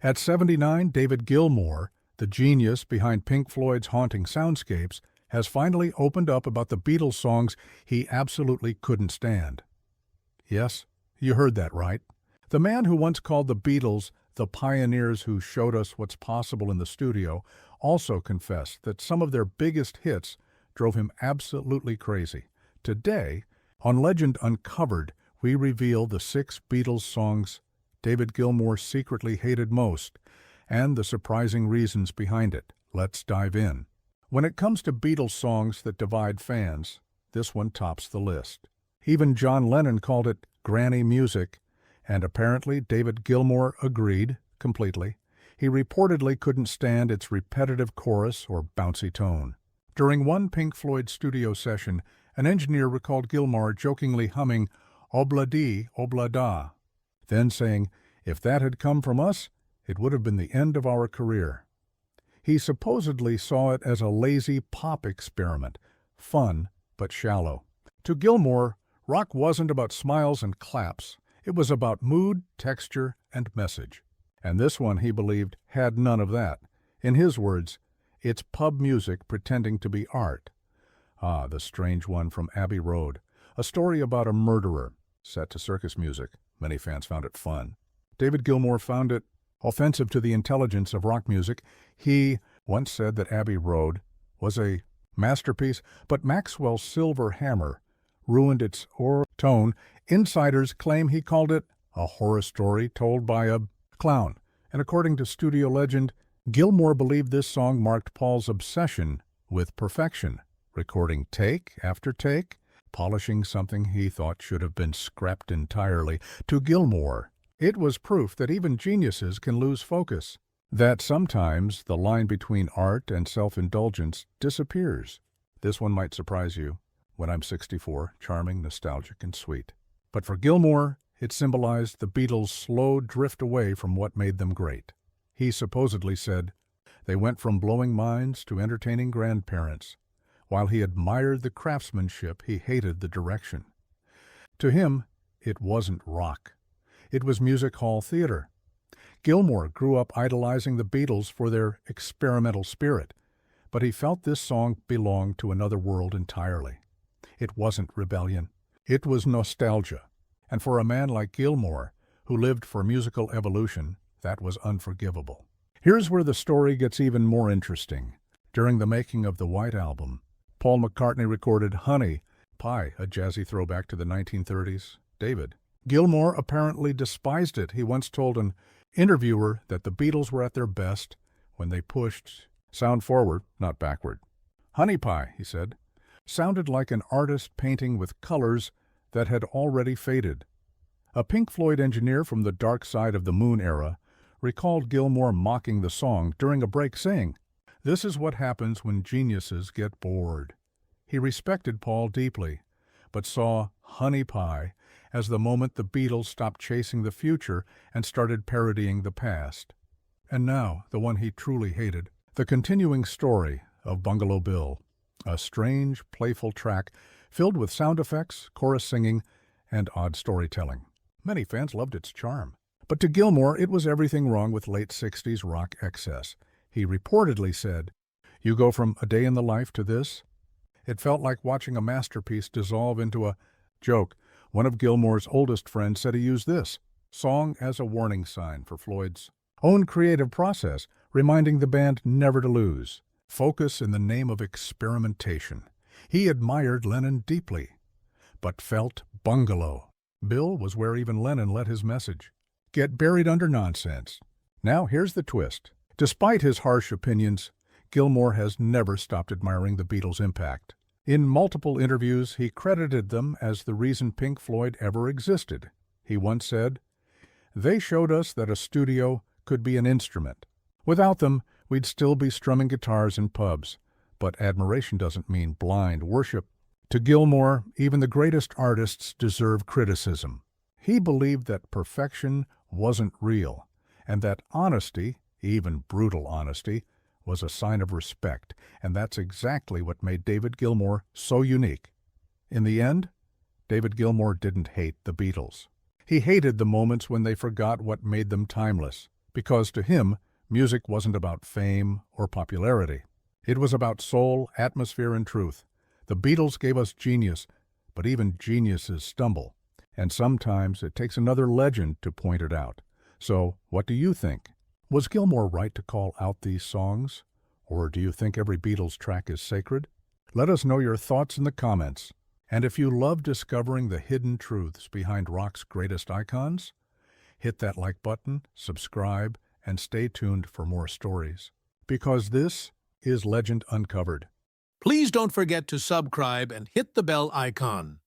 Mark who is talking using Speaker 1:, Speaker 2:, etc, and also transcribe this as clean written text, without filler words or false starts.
Speaker 1: At 79, David Gilmour, the genius behind Pink Floyd's haunting soundscapes, has finally opened up about the Beatles songs he absolutely couldn't stand. Yes, you heard that right. The man who once called the Beatles the pioneers who showed us what's possible in the studio also confessed that some of their biggest hits drove him absolutely crazy. Today, on Legend Uncovered, we reveal the 6 Beatles songs David Gilmour secretly hated most, and the surprising reasons behind it. Let's dive in. When it comes to Beatles songs that divide fans, this one tops the list. Even John Lennon called it granny music, and apparently David Gilmour agreed completely. He reportedly couldn't stand its repetitive chorus or bouncy tone. During one Pink Floyd studio session, an engineer recalled Gilmour jokingly humming "Obla-dee, obla-da," then saying, "If that had come from us, it would have been the end of our career." He supposedly saw it as a lazy pop experiment, fun but shallow. To Gilmour, rock wasn't about smiles and claps. It was about mood, texture, and message. And this one, he believed, had none of that. In his words, it's pub music pretending to be art. Ah, the strange one from Abbey Road, a story about a murderer, set to circus music. Many fans found it fun. David Gilmour found it offensive to the intelligence of rock music. He once said that Abbey Road was a masterpiece, but Maxwell's Silver Hammer ruined its tone. Insiders claim he called it a horror story told by a clown. And according to studio legend, Gilmour believed this song marked Paul's obsession with perfection, recording take after take, polishing something he thought should have been scrapped entirely. To Gilmour, it was proof that even geniuses can lose focus, that sometimes the line between art and self-indulgence disappears. This one might surprise you. When I'm 64, charming, nostalgic, and sweet. But for Gilmour, it symbolized the Beatles' slow drift away from what made them great. He supposedly said, they went from blowing minds to entertaining grandparents. While he admired the craftsmanship, he hated the direction. To him, it wasn't rock. It was music hall theater. Gilmour grew up idolizing the Beatles for their experimental spirit, but he felt this song belonged to another world entirely. It wasn't rebellion. It was nostalgia. And for a man like Gilmour, who lived for musical evolution, that was unforgivable. Here's where the story gets even more interesting. During the making of the White Album, Paul McCartney recorded Honey Pie, a jazzy throwback to the 1930s. David Gilmour apparently despised it. He once told an interviewer that the Beatles were at their best when they pushed sound forward, not backward. Honey Pie, he said, sounded like an artist painting with colors that had already faded. A Pink Floyd engineer from the Dark Side of the Moon era recalled Gilmour mocking the song during a break, saying, "This is what happens when geniuses get bored." He respected Paul deeply, but saw Honey Pie as the moment the Beatles stopped chasing the future and started parodying the past. And now, the one he truly hated, the continuing story of Bungalow Bill, a strange, playful track filled with sound effects, chorus singing, and odd storytelling. Many fans loved its charm. But to Gilmour, it was everything wrong with late 60s rock excess. He reportedly said, "You go from a day in the life to this?" It felt like watching a masterpiece dissolve into a joke. One of Gilmour's oldest friends said he used this song as a warning sign for Floyd's own creative process, reminding the band never to lose. Focus in the name of experimentation. He admired Lennon deeply, but felt Bungalow Bill was where even Lennon let his message get buried under nonsense. Now here's the twist. Despite his harsh opinions, Gilmour has never stopped admiring the Beatles' impact. In multiple interviews, he credited them as the reason Pink Floyd ever existed. He once said, "They showed us that a studio could be an instrument. Without them, we'd still be strumming guitars in pubs." But admiration doesn't mean blind worship. To Gilmour, even the greatest artists deserve criticism. He believed that perfection wasn't real, and that honesty, even brutal honesty, was a sign of respect, and that's exactly what made David Gilmour so unique. In the end, David Gilmour didn't hate the Beatles. He hated the moments when they forgot what made them timeless, because to him, music wasn't about fame or popularity. It was about soul, atmosphere, and truth. The Beatles gave us genius, but even geniuses stumble, and sometimes it takes another legend to point it out. So, what do you think? Was Gilmour right to call out these songs? Or do you think every Beatles track is sacred? Let us know your thoughts in the comments. And if you love discovering the hidden truths behind rock's greatest icons, hit that like button, subscribe, and stay tuned for more stories. Because this is Legend Uncovered.
Speaker 2: Please don't forget to subscribe and hit the bell icon.